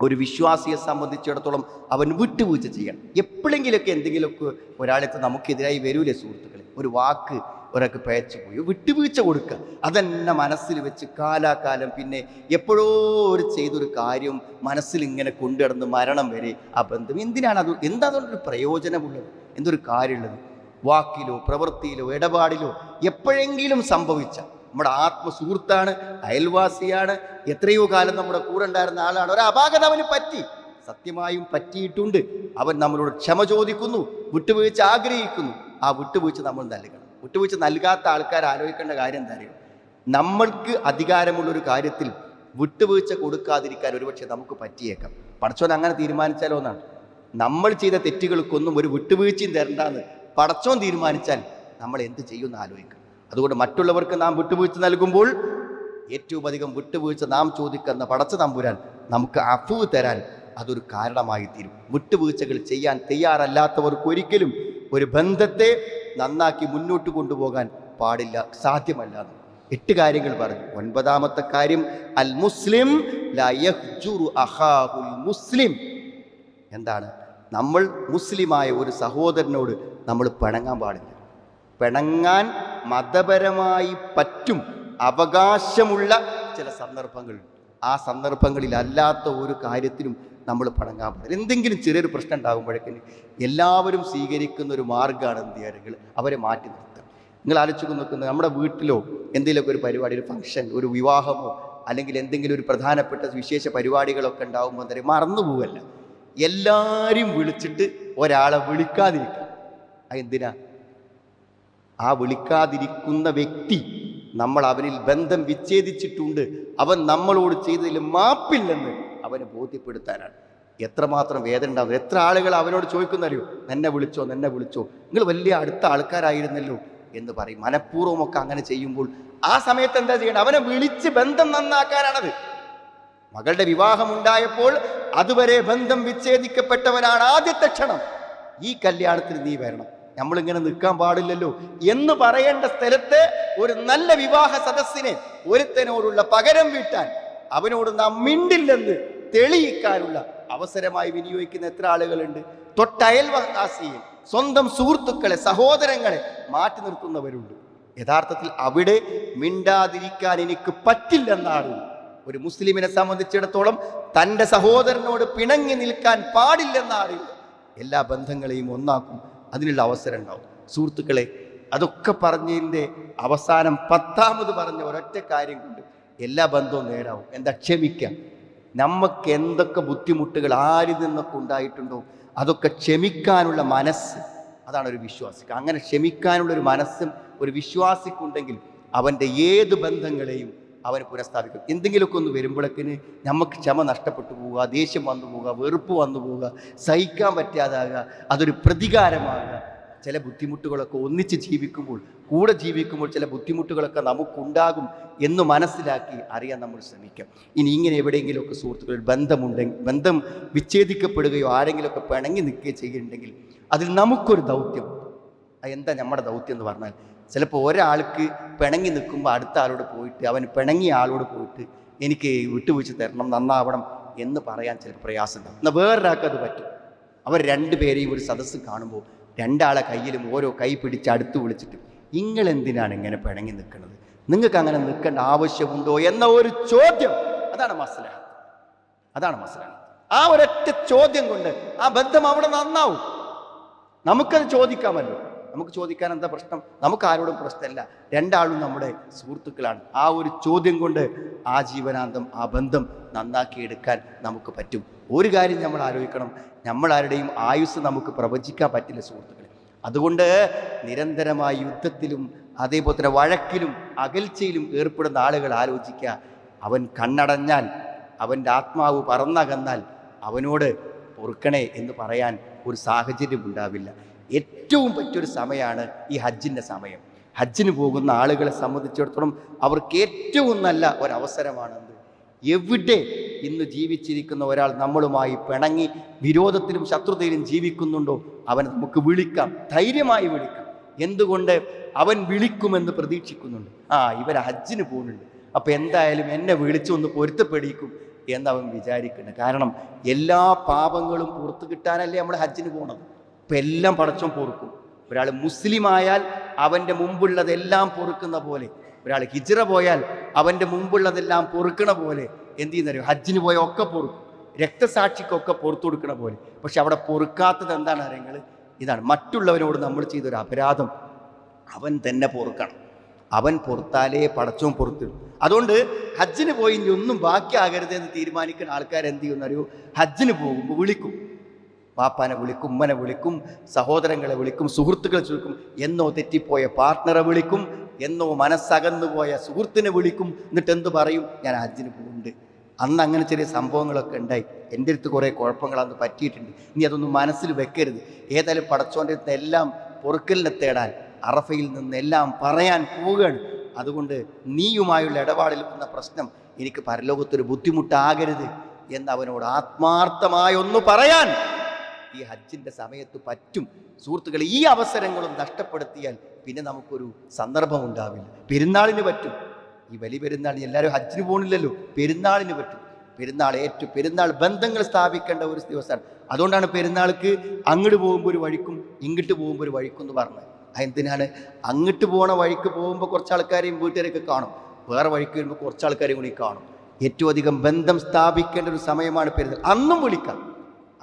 ഒരു വിശ്വാസിയെ സംബന്ധിച്ചിടത്തോളം അവൻ വിട്ടുവീഴ്ച ചെയ്യണം. എപ്പോഴെങ്കിലൊക്കെ എന്തെങ്കിലുമൊക്കെ ഒരാളെത്ത് നമുക്കെതിരായി വരൂലേ സുഹൃത്തുക്കളെ, ഒരു വാക്ക് ഒരാൾക്ക് പയച്ചു പോയി, വിട്ടുവീഴ്ച കൊടുക്കുക. അതെന്നെ മനസ്സിൽ വെച്ച് കാലാകാലം പിന്നെ എപ്പോഴോ ഒരു ചെയ്തൊരു കാര്യം മനസ്സിൽ ഇങ്ങനെ കൊണ്ടുനടന്ന് മരണം വരെ ആ ബന്ധം എന്തിനാണ് അത്? എന്താ അതുകൊണ്ടൊരു പ്രയോജനമുള്ളത്? എന്തൊരു കാര്യമുള്ളത്? വാക്കിലോ പ്രവൃത്തിയിലോ ഇടപാടിലോ എപ്പോഴെങ്കിലും സംഭവിച്ച നമ്മുടെ ആത്മസുഹൃത്താണ്, അയൽവാസിയാണ്, എത്രയോ കാലം നമ്മുടെ കൂടെ ഉണ്ടായിരുന്ന ആളാണ്, ഒരു അപാകത അവന് പറ്റി, സത്യമായും പറ്റിയിട്ടുണ്ട്. അവൻ നമ്മളോട് ക്ഷമ ചോദിക്കുന്നു, വിട്ടുവീഴ്ച ആഗ്രഹിക്കുന്നു. ആ വിട്ടുവീഴ്ച നമ്മൾ നൽകണം. വിട്ടുവീഴ്ച നൽകാത്ത ആൾക്കാർ ആലോചിക്കേണ്ട കാര്യം എന്താ അറിയോ? നമ്മൾക്ക് അധികാരമുള്ളൊരു കാര്യത്തിൽ വിട്ടുവീഴ്ച കൊടുക്കാതിരിക്കാൻ ഒരുപക്ഷെ നമുക്ക് പറ്റിയേക്കാം. പടച്ചോൻ അങ്ങനെ തീരുമാനിച്ചാലോ എന്നാണ്. നമ്മൾ ചെയ്ത തെറ്റുകൾക്കൊന്നും ഒരു വിട്ടുവീഴ്ചയും തരണ്ടെന്ന് പടച്ചോൻ തീരുമാനിച്ചാൽ നമ്മൾ എന്ത് ചെയ്യുമെന്ന് ആലോചിക്കും. അതുകൊണ്ട് മറ്റുള്ളവർക്ക് നാം വിട്ടുവീഴ്ച നൽകുമ്പോൾ ഏറ്റവും അധികം വിട്ടുവീഴ്ച നാം ചോദിക്കുന്ന പടച്ച തമ്പുരാൻ നമുക്ക് അഫ്വ് തരാൻ അതൊരു കാരണമായി തീരും. വിട്ടുവീഴ്ചകൾ ചെയ്യാൻ തയ്യാറല്ലാത്തവർക്ക് ഒരിക്കലും ഒരു ബന്ധത്തെ നന്നാക്കി മുന്നോട്ട് കൊണ്ടുപോകാൻ പാടില്ല, സാധ്യമല്ല. 8 കാര്യങ്ങൾ പറഞ്ഞു. 9ാമത്തെ കാര്യം അൽ മുസ്ലിം ലാ യഹ്ജുറു അഖാഹുൽ മുസ്ലിം. എന്താണ്? നമ്മൾ മുസ്ലിമായ ഒരു സഹോദരനോട് നമ്മൾ പിണങ്ങാൻ പാടില്ല. പിണങ്ങാൻ മതപരമായി പറ്റും, അവകാശമുള്ള ചില സന്ദർഭങ്ങൾ. ആ സന്ദർഭങ്ങളിൽ അല്ലാത്ത ഒരു കാര്യത്തിനും നമ്മൾ പിണങ്ങാൻ പാടില്ല. എന്തെങ്കിലും ചെറിയൊരു പ്രശ്നം ഉണ്ടാകുമ്പോഴേക്കും എല്ലാവരും സ്വീകരിക്കുന്ന ഒരു മാർഗ്ഗമാണ് എന്ത് ചെയ്യുക? അവരെ മാറ്റി നിർത്തുക. നിങ്ങൾ ആലോചിച്ച് നോക്കുന്നത്, നമ്മുടെ വീട്ടിലോ എന്തെങ്കിലുമൊക്കെ ഒരു പരിപാടി, ഒരു ഫംഗ്ഷൻ, ഒരു വിവാഹമോ അല്ലെങ്കിൽ എന്തെങ്കിലും ഒരു പ്രധാനപ്പെട്ട വിശേഷ പരിപാടികളൊക്കെ ഉണ്ടാകുമ്പോൾ എന്താ പറയുക, മറന്നു പോവല്ല. എല്ലാവരും വിളിച്ചിട്ട് ഒരാളെ വിളിക്കാതിരിക്കുക. എന്തിനാ? ആ വിളിക്കാതിരിക്കുന്ന വ്യക്തി നമ്മൾ അവനിൽ ബന്ധം വിച്ഛേദിച്ചിട്ടുണ്ട്, അവൻ നമ്മളോട് ചെയ്തതിൽ മാപ്പില്ലെന്ന് അവനെ ബോധ്യപ്പെടുത്താനാണ്. എത്രമാത്രം വേദന ഉണ്ടാകും. എത്ര ആളുകൾ അവനോട് ചോദിക്കുന്നറിയോ, എന്നെ വിളിച്ചോ, നിങ്ങൾ വലിയ അടുത്ത ആൾക്കാരായിരുന്നല്ലോ എന്ന് പറയും. മനഃപൂർവ്വമൊക്കെ അങ്ങനെ ചെയ്യുമ്പോൾ ആ സമയത്ത് എന്താ ചെയ്യണം? അവനെ വിളിച്ച് ബന്ധം നന്നാക്കാനാണത്. മകളുടെ വിവാഹമുണ്ടായപ്പോൾ അതുവരെ ബന്ധം വിച്ഛേദിക്കപ്പെട്ടവനാണ് ആദ്യത്തെ ക്ഷണം, ഈ കല്യാണത്തിന് നീ വരണം, നമ്മളിങ്ങനെ നിൽക്കാൻ പാടില്ലല്ലോ എന്ന് പറയേണ്ട സ്ഥലത്ത് ഒരു നല്ല വിവാഹ സദസ്സിനെ ഒരുത്തനോടുള്ള പകരം വീട്ടാൻ, അവനോട് നാം മിണ്ടില്ലെന്ന് തെളിയിക്കാനുള്ള അവസരമായി വിനിയോഗിക്കുന്ന എത്ര ആളുകളുണ്ട്? തൊട്ടയൽവാസിയെ, സ്വന്തം സുഹൃത്തുക്കളെ, സഹോദരങ്ങളെ മാറ്റി നിർത്തുന്നവരുണ്ട്. യഥാർത്ഥത്തിൽ അവിടെ മിണ്ടാതിരിക്കാൻ എനിക്ക് പറ്റില്ലെന്നാണ് ഒരു മുസ്ലിമിനെ സംബന്ധിച്ചിടത്തോളം. തൻ്റെ സഹോദരനോട് പിണങ്ങി നിൽക്കാൻ പാടില്ലെന്നാണ്. എല്ലാ ബന്ധങ്ങളെയും ഒന്നാക്കും, അതിനുള്ള അവസരം ഉണ്ടാവും. സുഹൃത്തുക്കളെ, അതൊക്കെ പറഞ്ഞതിൻ്റെ അവസാനം 10ാമത് പറഞ്ഞ ഒരൊറ്റ കാര്യം കൊണ്ട് എല്ലാ ബന്ധവും നേടാവും. എന്താ? ക്ഷമിക്കാം. നമുക്ക് എന്തൊക്കെ ബുദ്ധിമുട്ടുകൾ ആരിൽ നിന്നൊക്കെ ഉണ്ടായിട്ടുണ്ടോ അതൊക്കെ ക്ഷമിക്കാനുള്ള മനസ്സ്, അതാണ് ഒരു വിശ്വാസിക്ക്. അങ്ങനെ ക്ഷമിക്കാനുള്ളൊരു മനസ്സും ഒരു വിശ്വാസിക്കുണ്ടെങ്കിൽ അവൻ്റെ ഏത് ബന്ധങ്ങളെയും അവന് പുനഃസ്ഥാപിക്കും. എന്തെങ്കിലുമൊക്കെ ഒന്ന് വരുമ്പോഴേക്കിന് നമുക്ക് ക്ഷമ നഷ്ടപ്പെട്ടു പോവുക, ദേഷ്യം വന്നു പോവുക, വെറുപ്പ് വന്നു പോവുക, സഹിക്കാൻ പറ്റാതാകുക, അതൊരു പ്രതികാരമാകുക. ചില ബുദ്ധിമുട്ടുകളൊക്കെ ഒന്നിച്ച് ജീവിക്കുമ്പോൾ, കൂടെ ജീവിക്കുമ്പോൾ ചില ബുദ്ധിമുട്ടുകളൊക്കെ നമുക്കുണ്ടാകും എന്ന് മനസ്സിലാക്കി അറിയാൻ നമ്മൾ ശ്രമിക്കാം. ഇനി ഇങ്ങനെ എവിടെയെങ്കിലുമൊക്കെ സുഹൃത്തുക്കൾ ബന്ധമുണ്ടെങ്കിൽ, ബന്ധം വിച്ഛേദിക്കപ്പെടുകയോ ആരെങ്കിലുമൊക്കെ പിണങ്ങി നിൽക്കുകയോ ചെയ്യുന്നുണ്ടെങ്കിൽ അതിൽ നമുക്കൊരു ദൗത്യം. എന്താ നമ്മുടെ ദൗത്യം എന്ന് പറഞ്ഞാൽ, ചിലപ്പോൾ ഒരാൾക്ക് പിണങ്ങി നിൽക്കുമ്പോൾ അടുത്ത ആളോട് പോയിട്ട്, അവൻ പിണങ്ങിയ ആളോട് പോയിട്ട് എനിക്ക് വിട്ടുവീഴ്ച തരണം, നന്നാവണം എന്ന് പറയാൻ ചിലപ്പോൾ പ്രയാസമുണ്ടാകും. എന്നാൽ വേറൊരാൾക്ക് അത് പറ്റും. അവർ 2 പേരെയും ഒരു സദസ്സ് കാണുമ്പോൾ 2 ആളെ കയ്യിലും ഓരോ കൈ പിടിച്ച് അടുത്ത് വിളിച്ചിട്ട്, നിങ്ങളെന്തിനാണ് ഇങ്ങനെ പിണങ്ങി നിൽക്കുന്നത്, നിങ്ങൾക്ക് അങ്ങനെ നിൽക്കേണ്ട ആവശ്യമുണ്ടോ എന്ന ഒരു ചോദ്യം. അതാണ് മസ്ലഹത്ത്. ആ ഒരൊറ്റ ചോദ്യം കൊണ്ട് ആ ബന്ധം അവിടെ നന്നാവും. നമുക്കത് ചോദിക്കാമല്ലോ. നമുക്ക് ചോദിക്കാൻ എന്താ പ്രശ്നം? നമുക്ക് ആരോടും പ്രശ്നമല്ല, 2 ആളും നമ്മുടെ സുഹൃത്തുക്കളാണ്. ആ ഒരു ചോദ്യം കൊണ്ട് ആജീവനാന്തം ആ ബന്ധം നന്നാക്കിയെടുക്കാൻ നമുക്ക് പറ്റും. ഒരു കാര്യം നമ്മൾ ആലോചിക്കണം, നമ്മളാരുടെയും ആയുസ് നമുക്ക് പ്രവചിക്കാൻ പറ്റില്ല സുഹൃത്തുക്കളെ. അതുകൊണ്ട് നിരന്തരമായ യുദ്ധത്തിലും അതേപോലെ തന്നെ വഴക്കിലും അകൽച്ചയിലും ഏർപ്പെടുന്ന ആളുകൾ ആലോചിക്കുക, അവൻ കണ്ണടഞ്ഞാൽ, അവൻ്റെ ആത്മാവ് പറന്നകന്നാൽ അവനോട് പൊറുക്കണേ എന്ന് പറയാൻ ഒരു സാഹചര്യം ഉണ്ടാവില്ല. ഏറ്റവും പറ്റിയൊരു സമയമാണ് ഈ ഹജ്ജിൻ്റെ സമയം. ഹജ്ജിന് പോകുന്ന ആളുകളെ സംബന്ധിച്ചിടത്തോളം അവർക്ക് ഏറ്റവും നല്ല ഒരവസരമാണെന്ന്. എവിടെ ഇന്ന് ജീവിച്ചിരിക്കുന്ന ഒരാൾ നമ്മളുമായി പിണങ്ങി വിരോധത്തിലും ശത്രുതയിലും ജീവിക്കുന്നുണ്ടോ അവനെ നമുക്ക് വിളിക്കാം, ധൈര്യമായി വിളിക്കാം. എന്തുകൊണ്ട്? അവൻ വിളിക്കുമെന്ന് പ്രതീക്ഷിക്കുന്നുണ്ട്. ഇവർ ഹജ്ജിന് പോകുന്നുണ്ട്, അപ്പം എന്തായാലും എന്നെ വിളിച്ചൊന്ന് പൊരുത്തപ്പെടിക്കും എന്നവൻ വിചാരിക്കുന്നു. കാരണം എല്ലാ പാപങ്ങളും പുറത്തു കിട്ടാനല്ലേ നമ്മൾ ഹജ്ജിന് പോകണത്. ഇപ്പം എല്ലാം പടച്ചോൻ പൊറുക്കും. ഒരാൾ മുസ്ലിമായാൽ അവൻ്റെ മുമ്പുള്ളതെല്ലാം പൊറുക്കുന്ന പോലെ, ഒരാൾ ഹിജ്റ പോയാൽ അവൻ്റെ മുമ്പുള്ളതെല്ലാം പൊറുക്കണ പോലെ എന്ത് ചെയ്യുന്നറിയോ? ഹജ്ജിന് പോയ ഒക്കെ പൊറുക്കും, രക്തസാക്ഷിക്കൊക്കെ പുറത്തു കൊടുക്കണ പോലെ. പക്ഷെ അവിടെ പൊറുക്കാത്തത് എന്താണ് അറിയുന്നത്? ഇതാണ്, മറ്റുള്ളവരോട് നമ്മൾ ചെയ്തൊരു അപരാധം അവൻ തന്നെ പൊറുക്കണം. അവൻ പുറത്താലേ പടച്ചോൻ പുറത്തിടും. അതുകൊണ്ട് ഹജ്ജിന് പോയി ഇനി ഒന്നും ബാക്കിയാകരുത് എന്ന് തീരുമാനിക്കുന്ന ആൾക്കാർ എന്ത് ചെയ്യുന്നറിയോ? ഹജ്ജിന് പോകുമ്പോൾ വിളിക്കും, പാപ്പാനെ വിളിക്കും, ഉമ്മനെ വിളിക്കും, സഹോദരങ്ങളെ വിളിക്കും, സുഹൃത്തുക്കളെ വിളിക്കും, എന്നോ തെറ്റിപ്പോയ പാർട്ട്ണറെ വിളിക്കും, എന്നോ മനസ്സകന്നു പോയ സുഹൃത്തിനെ വിളിക്കും. എന്നിട്ട് എന്ത് പറയും? ഞാൻ ഹജ്ജിന് പോകുന്നുണ്ട്. അന്ന് അങ്ങനെ ചെറിയ സംഭവങ്ങളൊക്കെ ഉണ്ടായി. എൻ്റെ അടുത്ത് കുറേ കുഴപ്പങ്ങൾ അന്ന് പറ്റിയിട്ടുണ്ട്. ഇനി അതൊന്നും മനസ്സിൽ വെക്കരുത്. ഏതായാലും പടച്ചോൻ്റെ അടുത്ത് എല്ലാം പൊറുക്കലിനെ തേടാൻ അറഫയിൽ നിന്നെല്ലാം പറയാൻ പോവുകയാണ്. അതുകൊണ്ട് നീയുമായുള്ള ഇടപാടിൽ വന്ന പ്രശ്നം എനിക്ക് പരലോകത്തൊരു ബുദ്ധിമുട്ടാകരുത് എന്ന് അവനോട് ആത്മാർത്ഥമായി ഒന്ന് പറയാൻ ഈ ഹജ്ജിൻ്റെ സമയത്ത് പറ്റും. സുഹൃത്തുക്കളെ, ഈ അവസരങ്ങളും നഷ്ടപ്പെടുത്തിയാൽ പിന്നെ നമുക്കൊരു സന്ദർഭം ഉണ്ടാവില്ല. പെരുന്നാളിന് പറ്റും. ഈ വലിയ പെരുന്നാളിന് എല്ലാവരും ഹജ്ജിന് പോകണില്ലല്ലോ, പെരുന്നാളിന് പറ്റും. പെരുന്നാൾ ബന്ധങ്ങൾ സ്ഥാപിക്കേണ്ട ഒരു ദിവസമാണ്. അതുകൊണ്ടാണ് പെരുന്നാൾക്ക് അങ്ങോട്ട് പോകുമ്പോൾ ഒരു വഴിക്കും ഇങ്ങോട്ട് പോകുമ്പോൾ ഒരു വഴിക്കും എന്ന് പറഞ്ഞത്. അതെന്തിനാണ്? അങ്ങോട്ട് പോണ വഴിക്ക് പോകുമ്പോൾ കുറച്ച് ആൾക്കാരെയും വീട്ടുകാരെയൊക്കെ കാണും, വേറെ വഴിക്ക് വരുമ്പോൾ കുറച്ച് ആൾക്കാരെയും കൂടി കാണും. ഏറ്റവും അധികം ബന്ധം സ്ഥാപിക്കേണ്ട ഒരു സമയമാണ് പെരുന്നാൾ. അന്നും വിളിക്കാം,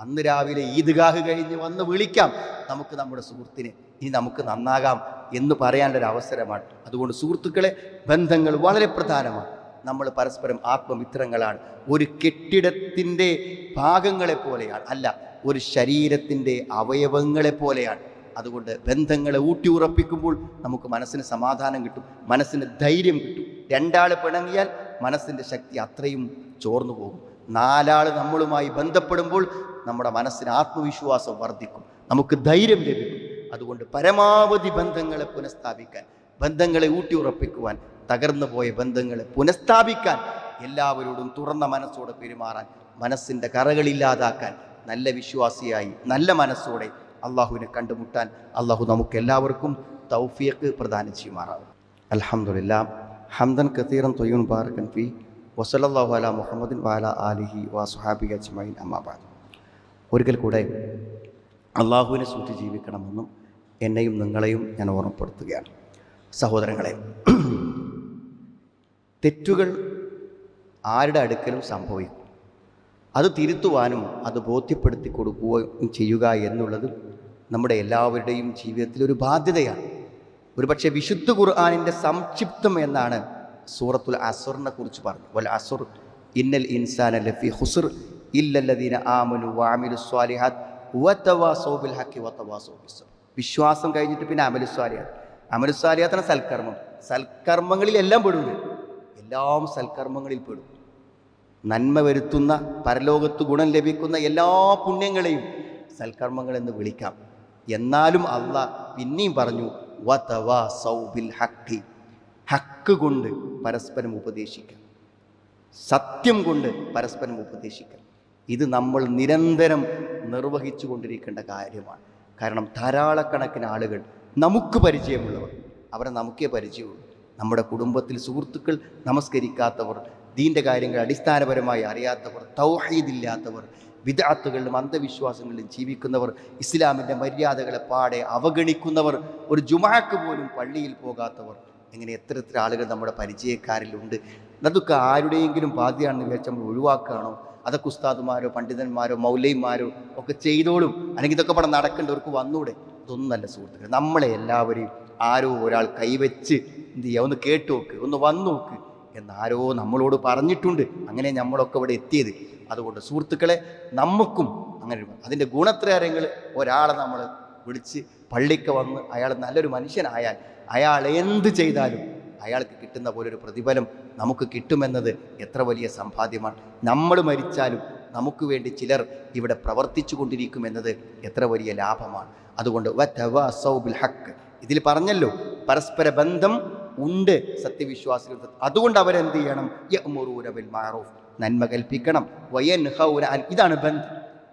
അന്ന് രാവിലെ ഈദ്ഗാഹ് കഴിഞ്ഞ് വന്ന് വിളിക്കാം നമുക്ക് നമ്മുടെ സുഹൃത്തിനെ, ഇനി നമുക്ക് നന്നാകാം എന്ന് പറയാനുള്ളൊരു അവസരമാണ്. അതുകൊണ്ട് സുഹൃത്തുക്കളെ, ബന്ധങ്ങൾ വളരെ പ്രധാനമാണ്. നമ്മൾ പരസ്പരം ആത്മമിത്രങ്ങളാണ്. ഒരു കെട്ടിടത്തിൻ്റെ ഭാഗങ്ങളെ പോലെയാണ്, അല്ല, ഒരു ശരീരത്തിൻ്റെ അവയവങ്ങളെ പോലെയാണ്. അതുകൊണ്ട് ബന്ധങ്ങളെ ഊട്ടിയുറപ്പിക്കുമ്പോൾ നമുക്ക് മനസ്സിന് സമാധാനം കിട്ടും, മനസ്സിന് ധൈര്യം കിട്ടും. രണ്ടാൾ പിണങ്ങിയാൽ മനസ്സിൻ്റെ ശക്തി അത്രയും ചോർന്നു പോകും. നാലാൾ നമ്മളുമായി ബന്ധപ്പെടുമ്പോൾ നമ്മുടെ മനസ്സിന് ആത്മവിശ്വാസം വർദ്ധിക്കും, നമുക്ക് ധൈര്യം ലഭിക്കും. അതുകൊണ്ട് പരമാവധി ബന്ധങ്ങളെ പുനഃസ്ഥാപിക്കാൻ, ബന്ധങ്ങളെ ഊട്ടിയുറപ്പിക്കുവാൻ, തകർന്നു പോയ ബന്ധങ്ങളെ പുനഃസ്ഥാപിക്കാൻ, എല്ലാവരോടും തുറന്ന മനസ്സോടെ പെരുമാറാൻ, മനസ്സിൻ്റെ കറകളില്ലാതാക്കാൻ, നല്ല വിശ്വാസിയായി നല്ല മനസ്സോടെ അള്ളാഹുവിനെ കണ്ടുമുട്ടാൻ അള്ളാഹു നമുക്ക് എല്ലാവർക്കും തൗഫീഖ് പ്രദാനം ചെയ്യുമാറാവും. അൽഹംദുലില്ലാഹ് ഹംദൻ കസീറൻ ത്വയ്യിബൻ മുബാറകൻ ഫീ വസല്ലല്ലാഹു അലാ മുഹമ്മദിൻ വഅലാ ആലിഹി വസ്വഹാബിഹി അജ്മഈൻ. അമ്മാ ബഅദ്. ഒരിക്കൽ കൂടെ അള്ളാഹുവിനെ സൂക്ഷിച്ച് ജീവിക്കണമെന്നും എന്നെയും നിങ്ങളെയും ഞാൻ ഓർമ്മപ്പെടുത്തുകയാണ്. സഹോദരങ്ങളെ, തെറ്റുകൾ ആരുടെ അടുക്കലും സംഭവിക്കും. അത് തിരുത്തുവാനും അത് ബോധ്യപ്പെടുത്തി കൊടുക്കുകയും ചെയ്യുക എന്നുള്ളത് നമ്മുടെ എല്ലാവരുടെയും ജീവിതത്തിലൊരു ബാധ്യതയാണ്. ഒരുപക്ഷെ വിശുദ്ധ ഖുർആനിൻ്റെ സംക്ഷിപ്തം എന്നാണ് സൂറത്തുൽ അസ്റിനെ കുറിച്ച് പറഞ്ഞു. വൽ അസ്ർ ഇന്നൽ ഇൻസാന ലഫീ ഖുസ്ർ ഇല്ലല്ലദീന ആമനു വഅമിലുസ് സ്വാലിഹാത്ത് വതവാസൗ ബിൽ ഹഖി വതവാസൗ ബിസ്സബ്ർ. വിശ്വാസം കഴിഞ്ഞിട്ട് പിന്നെ അമലുസ്വാലിഹാത്ത്. അമലുസ്വാലിഹാത്താണ് സൽക്കർമ്മം. സൽക്കർമ്മങ്ങളിൽ എല്ലാം പെടൂല, എല്ലാം സൽക്കർമ്മങ്ങളിൽ പെടും. നന്മ വരുത്തുന്ന, പരലോകത്ത് ഗുണം ലഭിക്കുന്ന എല്ലാ പുണ്യങ്ങളെയും സൽക്കർമ്മങ്ങൾ എന്ന് വിളിക്കാം. എന്നാലും അള്ളാഹ് പിന്നെയും പറഞ്ഞു വതവാസൗ ബിൽ ഹഖി. ഹക്ക് കൊണ്ട് പരസ്പരം ഉപദേശിക്കാം, സത്യം കൊണ്ട് പരസ്പരം ഉപദേശിക്കാം. ഇത് നമ്മൾ നിരന്തരം നിർവഹിച്ചു കൊണ്ടിരിക്കേണ്ട കാര്യമാണ്. കാരണം ധാരാളക്കണക്കിന് ആളുകൾ നമുക്ക് പരിചയമുള്ളവർ, അവരെ നമുക്കേ പരിചയമുള്ളൂ. നമ്മുടെ കുടുംബത്തിൽ സുഹൃത്തുക്കൾ നമസ്കരിക്കാത്തവർ, ദീൻ്റെ കാര്യങ്ങൾ അടിസ്ഥാനപരമായി അറിയാത്തവർ, തൗഹീദില്ലാത്തവർ, ബിദ്അത്തുകളിലും അന്ധവിശ്വാസങ്ങളിലും ജീവിക്കുന്നവർ, ഇസ്ലാമിൻ്റെ മര്യാദകളെ പാടെ അവഗണിക്കുന്നവർ, ഒരു ജുമാക്ക് പോലും പള്ളിയിൽ പോകാത്തവർ, ഇങ്ങനെ എത്ര ആളുകൾ നമ്മുടെ പരിചയക്കാരിലുണ്ട്. അതൊക്കെ ആരുടെയെങ്കിലും ബാധ്യമാണെന്ന് വിചാരിച്ച് നമ്മൾ ഒഴിവാക്കുകയാണോ? അതൊക്കെ ഉസ്താദുമാരോ പണ്ഡിതന്മാരോ മൗലൈമാരോ ഒക്കെ ചെയ്തോളും, അല്ലെങ്കിൽ ഇതൊക്കെ ഇവിടെ നടക്കേണ്ടവർക്ക് വന്നൂടെ? ഇതൊന്നല്ല സുഹൃത്തുക്കൾ. നമ്മളെ എല്ലാവരെയും ആരോ ഒരാൾ കൈവച്ച് എന്ത് ചെയ്യുക, ഒന്ന് കേട്ടു നോക്ക്, ഒന്ന് വന്നു നോക്ക് എന്നാരോ നമ്മളോട് പറഞ്ഞിട്ടുണ്ട്. അങ്ങനെ നമ്മളൊക്കെ ഇവിടെ എത്തിയത്. അതുകൊണ്ട് സുഹൃത്തുക്കളെ, നമുക്കും അങ്ങനെ അതിൻ്റെ ഗുണത്രയങ്ങൾ ഒരാളെ നമ്മൾ വിളിച്ച് പള്ളിക്ക് വന്ന് അയാൾ നല്ലൊരു മനുഷ്യനായാൽ അയാൾ എന്ത് ചെയ്താലും അയാൾക്ക് കിട്ടുന്ന പോലൊരു പ്രതിഫലം നമുക്ക് കിട്ടുമെന്നത് എത്ര വലിയ സമ്പാദ്യമാണ്. നമ്മൾ മരിച്ചാലും നമുക്ക് വേണ്ടി ചിലർ ഇവിടെ പ്രവർത്തിച്ചു കൊണ്ടിരിക്കുമെന്നത് എത്ര വലിയ ലാഭമാണ്. അതുകൊണ്ട് വതവാസൗ ബിൽ ഹഖ്, ഇതിൽ പറഞ്ഞല്ലോ പരസ്പര ബന്ധം ഉണ്ട് സത്യവിശ്വാസികൾ. അതുകൊണ്ട് അവരെന്ത് ചെയ്യണം? യഅ്മുറൂന ബിൽ മഅറൂഫ്, നന്മ കൽപ്പിക്കണം. വയൻഹൗന അൻ, ഇതാണ് ബന്ധം.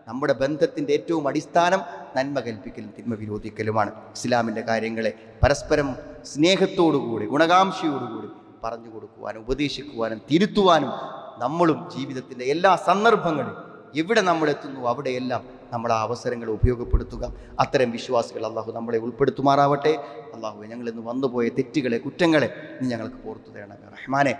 നമ്മുടെ ബന്ധത്തിൻ്റെ ഏറ്റവും അടിസ്ഥാനം നന്മ കൽപ്പിക്കലും തിന്മ വിരോധിക്കലുമാണ്. ഇസ്ലാമിൻ്റെ കാര്യങ്ങളെ പരസ്പരം സ്നേഹത്തോടുകൂടി ഗുണകാംക്ഷയോടുകൂടി പറഞ്ഞു കൊടുക്കുവാനും ഉപദേശിക്കുവാനും തിരുത്തുവാനും നമ്മളും ജീവിതത്തിൻ്റെ എല്ലാ സന്ദർഭങ്ങളിലും എവിടെ നമ്മളെത്തുന്നു അവിടെയെല്ലാം നമ്മൾ ആ അവസരങ്ങൾ ഉപയോഗപ്പെടുത്തുക. അത്തരം വിശ്വാസികൾ അള്ളാഹു നമ്മളെ ഉൾപ്പെടുത്തുമാറാവട്ടെ. അള്ളാഹു ഞങ്ങളിന്ന് വന്നുപോയ തെറ്റുകളെ കുറ്റങ്ങളെ നീ ഞങ്ങൾക്ക് പുറത്തു തരണമേ റഹ്മാനെ.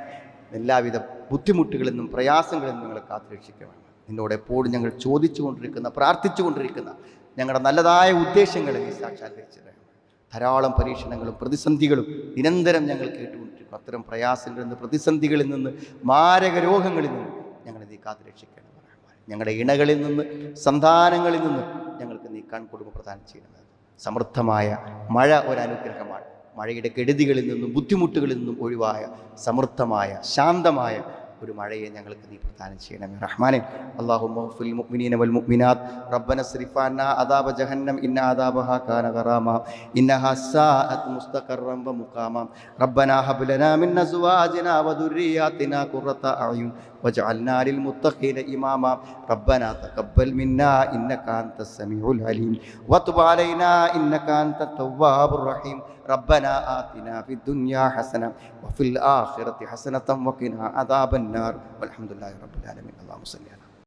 എല്ലാവിധ ബുദ്ധിമുട്ടുകളിൽ നിന്നും പ്രയാസങ്ങളിൽ നിന്നും ഞങ്ങളെ കാത്തുരക്ഷിക്കണം. നിന്നോട് എപ്പോഴും ഞങ്ങൾ ചോദിച്ചു കൊണ്ടിരിക്കുന്ന പ്രാർത്ഥിച്ചു കൊണ്ടിരിക്കുന്ന ഞങ്ങളുടെ നല്ലതായ ഉദ്ദേശങ്ങളെ നീ സാക്ഷാത്കരിച്ചു തരണം. ധാരാളം പരീക്ഷണങ്ങളും പ്രതിസന്ധികളും നിരന്തരം ഞങ്ങൾ കേട്ടുകൊണ്ടിരിക്കും. അത്തരം പ്രയാസങ്ങളിൽ നിന്ന്, പ്രതിസന്ധികളിൽ നിന്ന്, മാരക രോഗങ്ങളിൽ നിന്ന് ഞങ്ങളെ നീ കാത്തു രക്ഷിക്കണം. ഞങ്ങളുടെ ഇണകളിൽ നിന്ന്, സന്താനങ്ങളിൽ നിന്ന് ഞങ്ങൾക്ക് നീ കൺകൊടുപ്പ് പ്രദാനം ചെയ്യണം. സമൃദ്ധമായ മഴ ഒരനുഗ്രഹമാണ്. മഴയുടെ കെടുതികളിൽ നിന്നും ബുദ്ധിമുട്ടുകളിൽ നിന്നും ഒഴിവായ സമൃദ്ധമായ ശാന്തമായ ഒരു മഴയെ ഞങ്ങൾക്ക് നീ പ്രദാനം ചെയ്യണമേ റഹ്മാനെ. അല്ലാഹുമ്മ ഗ്ഫിൽ മുഅ്മിനീന വൽ മുഅ്മിനാത്ത് റബ്ബന സ്രിഫ് അന്നാ അദാബ ജഹന്നം ഇന്ന അദാബഹാ കാന ഗറാമ ഇന്നഹാ സാഅത് മുസ്തഖറൻ വ മുഖാമ റബ്ബനാ ഹബ് ലനാ മിൻ അസ്വാജിനാ വ ദുർരിയാതിനാ ഖുറത അഅ്യുൻ വജഅൽനാ ലിൽ മുത്തഖീന ഇമാമ റബ്ബനാ തഖബ്ബൽ മിന്നാ ഇന്നക അൻതസ് സമീഉൽ അലീം വതുബ് അലൈനാ ഇന്നക അൻതത് തവ്വാബുർ റഹീം ربنا آتنا في الدنيا حسنة وفي الآخرة حسنة وقنا عذاب النار والحمد لله رب العالمين. اللهم صل على